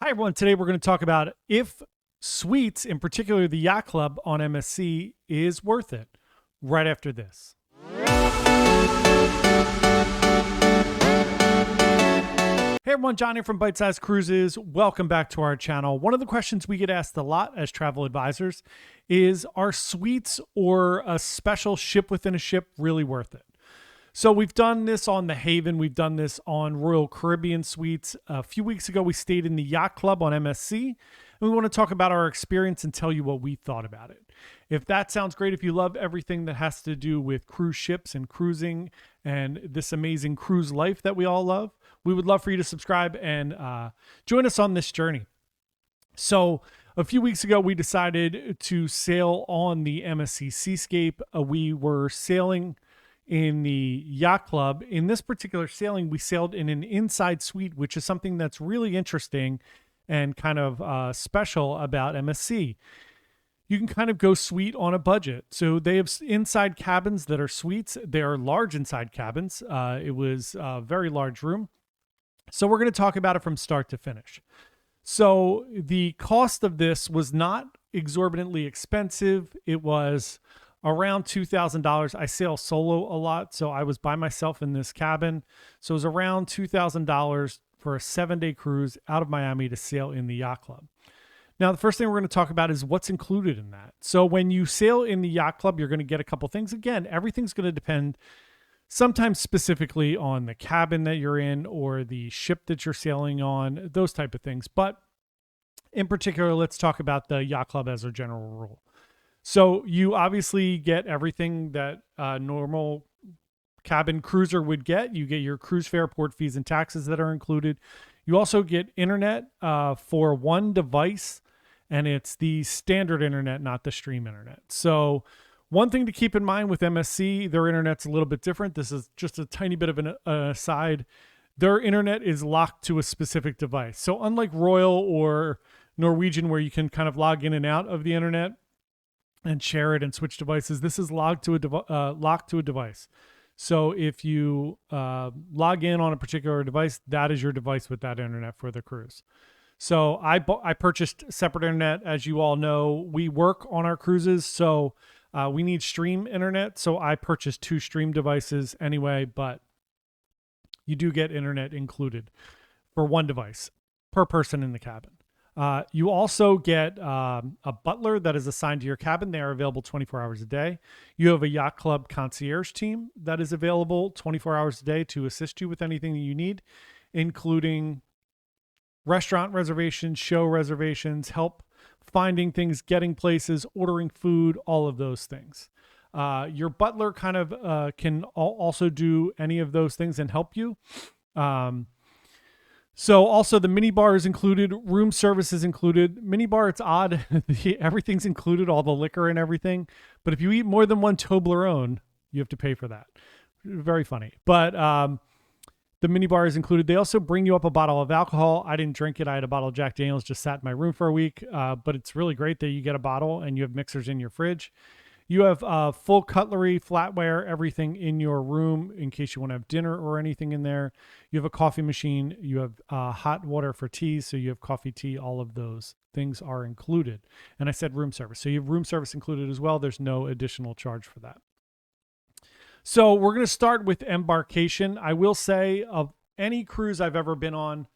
Hi, everyone. Today we're going to talk about if suites, in particular the Yacht Club on MSC, is worth it right after this. Hey everyone, John here from Bite Size Cruises. Welcome back to our channel. One of the questions we get asked a lot as travel advisors is, are suites or a special ship within a ship really worth it? So we've done this on the Haven. We've done this on Royal Caribbean Suites. A few weeks ago, we stayed in the Yacht Club on MSC, and we want to talk about our experience and tell you what we thought about it. If that sounds great, if you love everything that has to do with cruise ships and cruising and this amazing cruise life that we all love, we would love for you to subscribe and join us on this journey. So a few weeks ago, we decided to sail on the MSC Seascape. We were sailing in the Yacht Club. In this particular sailing, we sailed in an inside suite, which is something that's really interesting and kind of special about MSC. You can kind of go suite on a budget. So they have inside cabins that are suites. They are large inside cabins. It was a very large room. So we're going to talk about it from start to finish. So the cost of this was not exorbitantly expensive. It was around $2,000. I sail solo a lot, so I was by myself in this cabin. So it was around $2,000 for a 7-day cruise out of Miami to sail in the Yacht Club. Now, the first thing we're going to talk about is what's included in that. So when you sail in the Yacht Club, you're going to get a couple things. Again, everything's going to depend sometimes specifically on the cabin that you're in or the ship that you're sailing on, those type of things. But in particular, let's talk about the Yacht Club as a general rule. So you obviously get everything that a normal cabin cruiser would get. You get your cruise fare, port fees, and taxes that are included. You also get internet for one device, and it's the standard internet, not the stream internet. So one thing to keep in mind with MSC, their internet's a little bit different. This is just a tiny bit of an aside. Their internet is locked to a specific device. So unlike Royal or Norwegian, where you can kind of log in and out of the internet and share it and switch devices, this is locked to a device. So if you log in on a particular device, that is your device with that internet for the cruise. So I purchased separate internet. As you all know, we work on our cruises, so we need stream internet. So I purchased 2 stream devices anyway, but you do get internet included for one device per person in the cabin. You also get a butler that is assigned to your cabin. They are available 24 hours a day. You have a Yacht Club concierge team that is available 24 hours a day to assist you with anything that you need, including restaurant reservations, show reservations, help finding things, getting places, ordering food, all of those things. Your butler kind of can also do any of those things and help you. So also the minibar is included, room service is included. Minibar, it's odd. Everything's included, all the liquor and everything. But if you eat more than one Toblerone, you have to pay for that. Very funny. But the minibar is included. They also bring you up a bottle of alcohol. I didn't drink it. I had a bottle of Jack Daniels, just sat in my room for a week. But it's really great that you get a bottle and you have mixers in your fridge. You have full cutlery, flatware, everything in your room in case you want to have dinner or anything in there. You have a coffee machine. You have hot water for tea. So you have coffee, tea, all of those things are included. And I said room service. So you have room service included as well. There's no additional charge for that. So we're going to start with embarkation. I will say, of any cruise I've ever been on,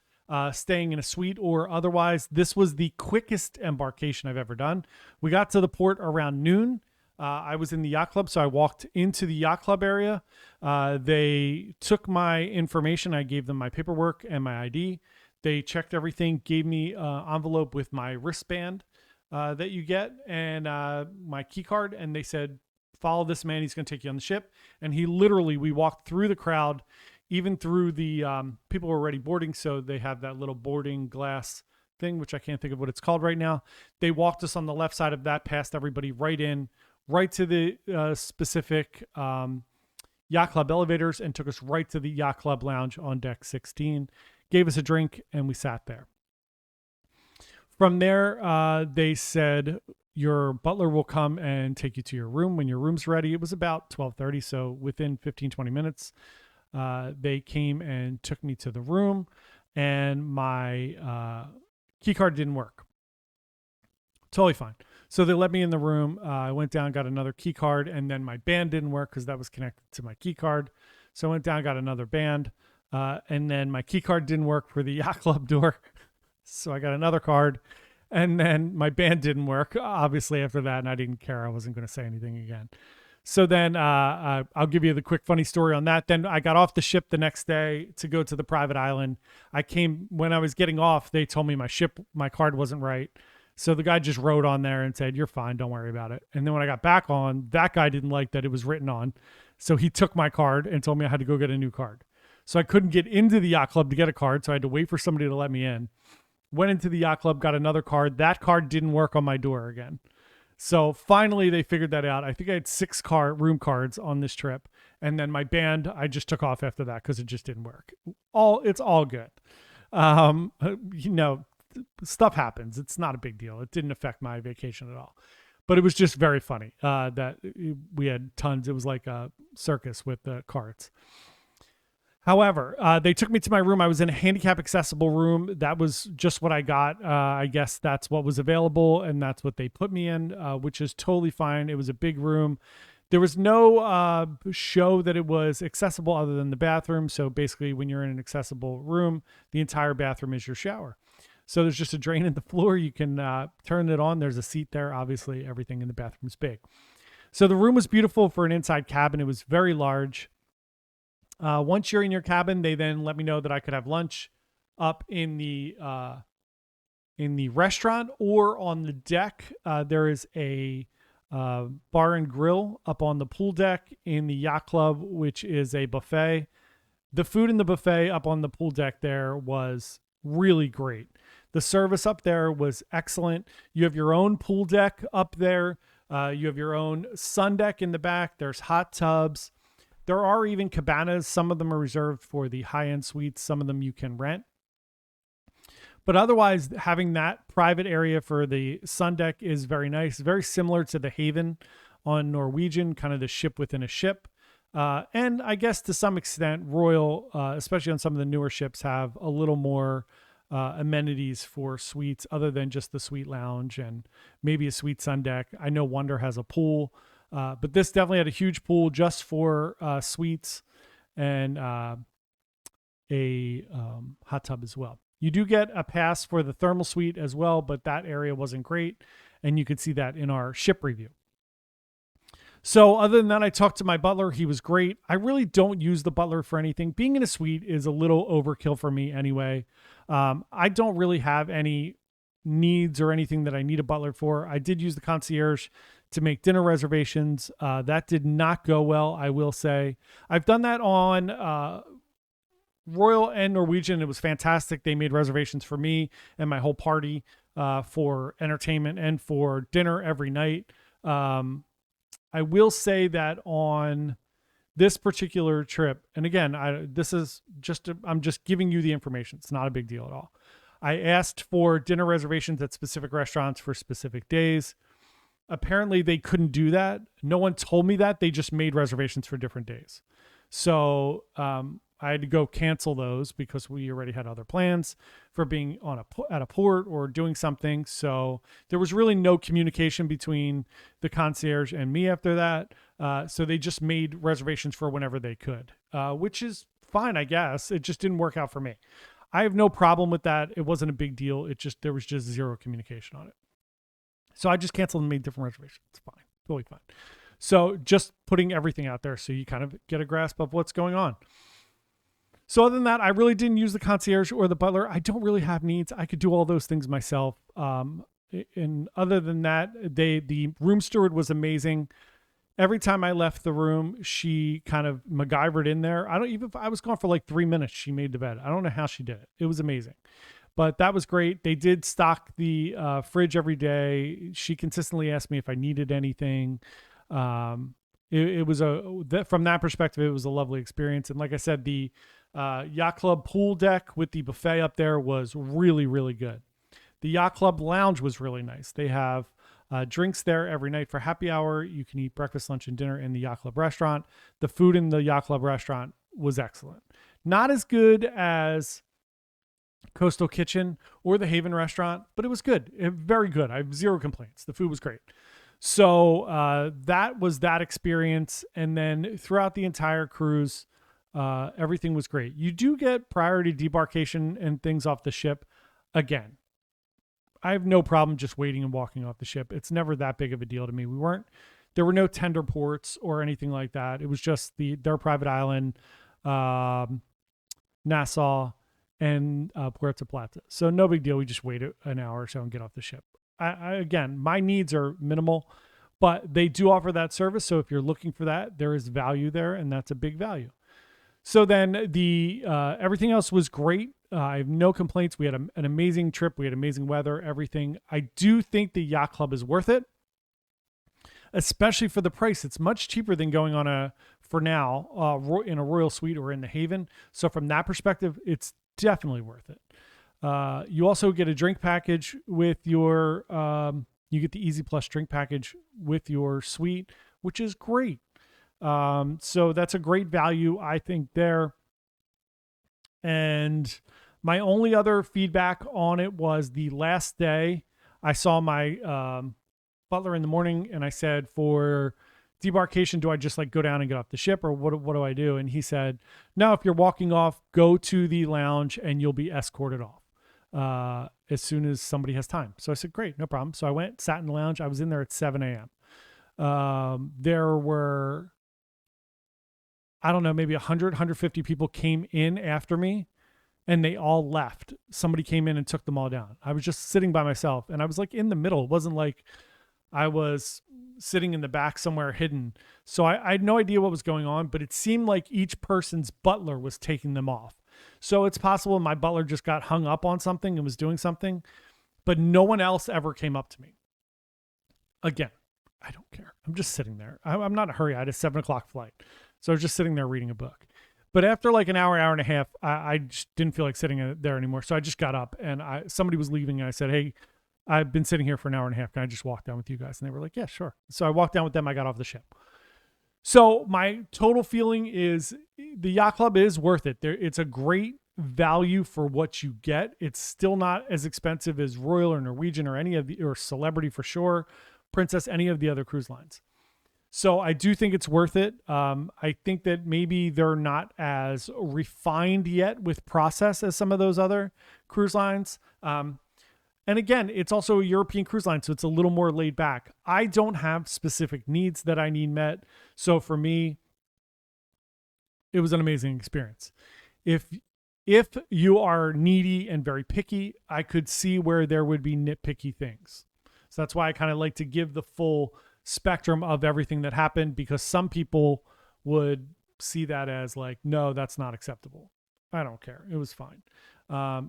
staying in a suite or otherwise, this was the quickest embarkation I've ever done. We got to the port around noon. I was in the Yacht Club, so I walked into the Yacht Club area. They took my information. I gave them my paperwork and my ID. They checked everything, gave me an envelope with my wristband that you get and my key card. And they said, follow this man. He's going to take you on the ship. And we walked through the crowd, even through the people were already boarding. So they have that little boarding glass thing, which I can't think of what it's called right now. They walked us on the left side of that, past everybody, right to the specific Yacht Club elevators, and took us right to the Yacht Club lounge on deck 16, gave us a drink, and we sat there. From there, they said, your butler will come and take you to your room when your room's ready. It was about 12:30, so within 15-20 minutes, they came and took me to the room, and my Key card didn't work. Totally fine. So they let me in the room. I went down, got another key card, and then my band didn't work because that was connected to my key card. So I went down, got another band, and then my key card didn't work for the yacht club door. So I got another card, and then my band didn't work, obviously, after that, and I didn't care. I wasn't going to say anything again. So then I'll give you the quick funny story on that. Then I got off the ship the next day to go to the private island. When I was getting off, they told me my card wasn't right. So the guy just wrote on there and said, "You're fine, don't worry about it." And then when I got back on, that guy didn't like that it was written on. So he took my card and told me I had to go get a new card. So I couldn't get into the yacht club to get a card. So I had to wait for somebody to let me in. Went into the yacht club, got another card. That card didn't work on my door again. So finally they figured that out. I think I had 6 room cards on this trip. And then my band, I just took off after that because it just didn't work. It's all good. Stuff happens. It's not a big deal. It didn't affect my vacation at all. But it was just very funny that we had tons. It was like a circus with the carts. However, they took me to my room. I was in a handicap accessible room. That was just what I got. I guess that's what was available, and that's what they put me in, which is totally fine. It was a big room. There was no show that it was accessible other than the bathroom. So basically, when you're in an accessible room, the entire bathroom is your shower. So there's just a drain in the floor. You can turn it on. There's a seat there. Obviously, everything in the bathroom is big. So the room was beautiful for an inside cabin. It was very large. Once you're in your cabin, they then let me know that I could have lunch up in the restaurant or on the deck. There is a bar and grill up on the pool deck in the yacht club, which is a buffet. The food in the buffet up on the pool deck there was really great. The service up there was excellent. You have your own pool deck up there. You have your own sun deck in the back. There's hot tubs. There are even cabanas. Some of them are reserved for the high-end suites. Some of them you can rent. But otherwise, having that private area for the sun deck is very nice. Very similar to the Haven on Norwegian, kind of the ship within a ship. And I guess to some extent, Royal, especially on some of the newer ships, have a little more amenities for suites other than just the suite lounge and maybe a suite sun deck. I know Wonder has a pool, but this definitely had a huge pool just for suites and a hot tub as well. You do get a pass for the thermal suite as well, but that area wasn't great, and you could see that in our ship review. So other than that, I talked to my butler. He was great. I really don't use the butler for anything. Being in a suite is a little overkill for me anyway. I don't really have any needs or anything that I need a butler for. I did use the concierge to make dinner reservations. That did not go well, I will say. I've done that on Royal and Norwegian. It was fantastic. They made reservations for me and my whole party for entertainment and for dinner every night. I will say that on this particular trip, and again, I'm just giving you the information. It's not a big deal at all. I asked for dinner reservations at specific restaurants for specific days. Apparently they couldn't do that. No one told me that. They just made reservations for different days. So, I had to go cancel those because we already had other plans for being at a port or doing something. So there was really no communication between the concierge and me after that. So they just made reservations for whenever they could, which is fine, I guess. It just didn't work out for me. I have no problem with that. It wasn't a big deal. There was just zero communication on it. So I just canceled and made different reservations. It's fine. Totally fine. So just putting everything out there so you kind of get a grasp of what's going on. So other than that, I really didn't use the concierge or the butler. I don't really have needs. I could do all those things myself. And other than that, the room steward was amazing. Every time I left the room, she kind of MacGyvered in there. If I was gone for like 3 minutes, she made the bed. I don't know how she did it. It was amazing. But that was great. They did stock the fridge every day. She consistently asked me if I needed anything. From that perspective, it was a lovely experience. And like I said, the yacht club pool deck with the buffet up there was really, really good. The yacht club lounge was really nice. They have drinks there every night for happy hour. You can eat breakfast, lunch, and dinner in the yacht club restaurant. The food in the yacht club restaurant was excellent. Not as good as Coastal Kitchen or the Haven restaurant, but it was good. Very good. I have zero complaints. The food was great. So that was that experience. And then throughout the entire cruise, everything was great. You do get priority debarkation and things off the ship. Again, I have no problem just waiting and walking off the ship. It's never that big of a deal to me. There were no tender ports or anything like that. It was just their private island, Nassau, and Puerto Plata. So no big deal. We just wait an hour or so and get off the ship. Again, my needs are minimal, but they do offer that service. So if you're looking for that, there is value there, and that's a big value. So then everything else was great. I have no complaints. We had an amazing trip. We had amazing weather, everything. I do think the yacht club is worth it, especially for the price. It's much cheaper than going on in a Royal Suite or in the Haven. So from that perspective, it's definitely worth it. You also get a drink package with your, you get the Easy Plus drink package with your suite, which is great. So that's a great value, I think, there. And my only other feedback on it was the last day I saw my butler in the morning, and I said, for debarkation, do I just like go down and get off the ship, or what do I do? And he said, no, if you're walking off, go to the lounge and you'll be escorted off as soon as somebody has time. So I said, great, no problem. So I went, sat in the lounge. I was in there at 7 a.m. There were, I don't know, maybe 100, 150 people came in after me, and they all left. Somebody came in and took them all down. I was just sitting by myself, and I was like in the middle. It wasn't like I was sitting in the back somewhere hidden. So I had no idea what was going on, but it seemed like each person's butler was taking them off. So it's possible my butler just got hung up on something and was doing something, but no one else ever came up to me. Again, I don't care. I'm just sitting there. I'm not in a hurry. I had a 7 o'clock flight. So I was just sitting there reading a book. But after like an hour and a half, I just didn't feel like sitting there anymore. So I just got up, and somebody was leaving, and I said, hey, I've been sitting here for an hour and a half. Can I just walk down with you guys? And they were like, yeah, sure. So I walked down with them. I got off the ship. So my total feeling is the yacht club is worth it. It's a great value for what you get. It's still not as expensive as Royal or Norwegian or or Celebrity for sure, Princess, any of the other cruise lines. So I do think it's worth it. I think that maybe they're not as refined yet with process as some of those other cruise lines. And again, it's also a European cruise line, so it's a little more laid back. I don't have specific needs that I need met. So for me, it was an amazing experience. If you are needy and very picky, I could see where there would be nitpicky things. So that's why I kind of like to give the full spectrum of everything that happened, because some people would see that as like, no, that's not acceptable. I don't care. It was fine.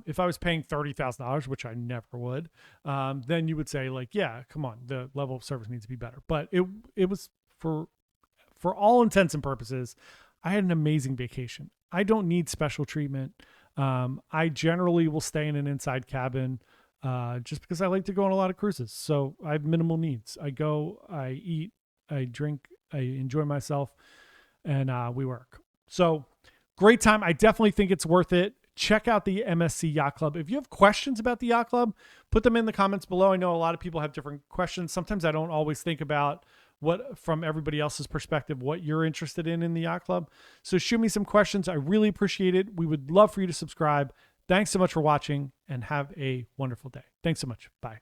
If I was paying $30,000, which I never would, then you would say like, yeah, come on, the level of service needs to be better. But it was for all intents and purposes, I had an amazing vacation. I don't need special treatment. I generally will stay in an inside cabin, just because I like to go on a lot of cruises. So I have minimal needs. I go, I eat, I drink, I enjoy myself, and we work. So great time. I definitely think it's worth it. Check out the MSC Yacht Club. If you have questions about the Yacht Club, put them in the comments below. I know a lot of people have different questions. Sometimes I don't always think about what, from everybody else's perspective, what you're interested in the Yacht Club. So shoot me some questions. I really appreciate it. We would love for you to subscribe. Thanks so much for watching, and have a wonderful day. Thanks so much. Bye.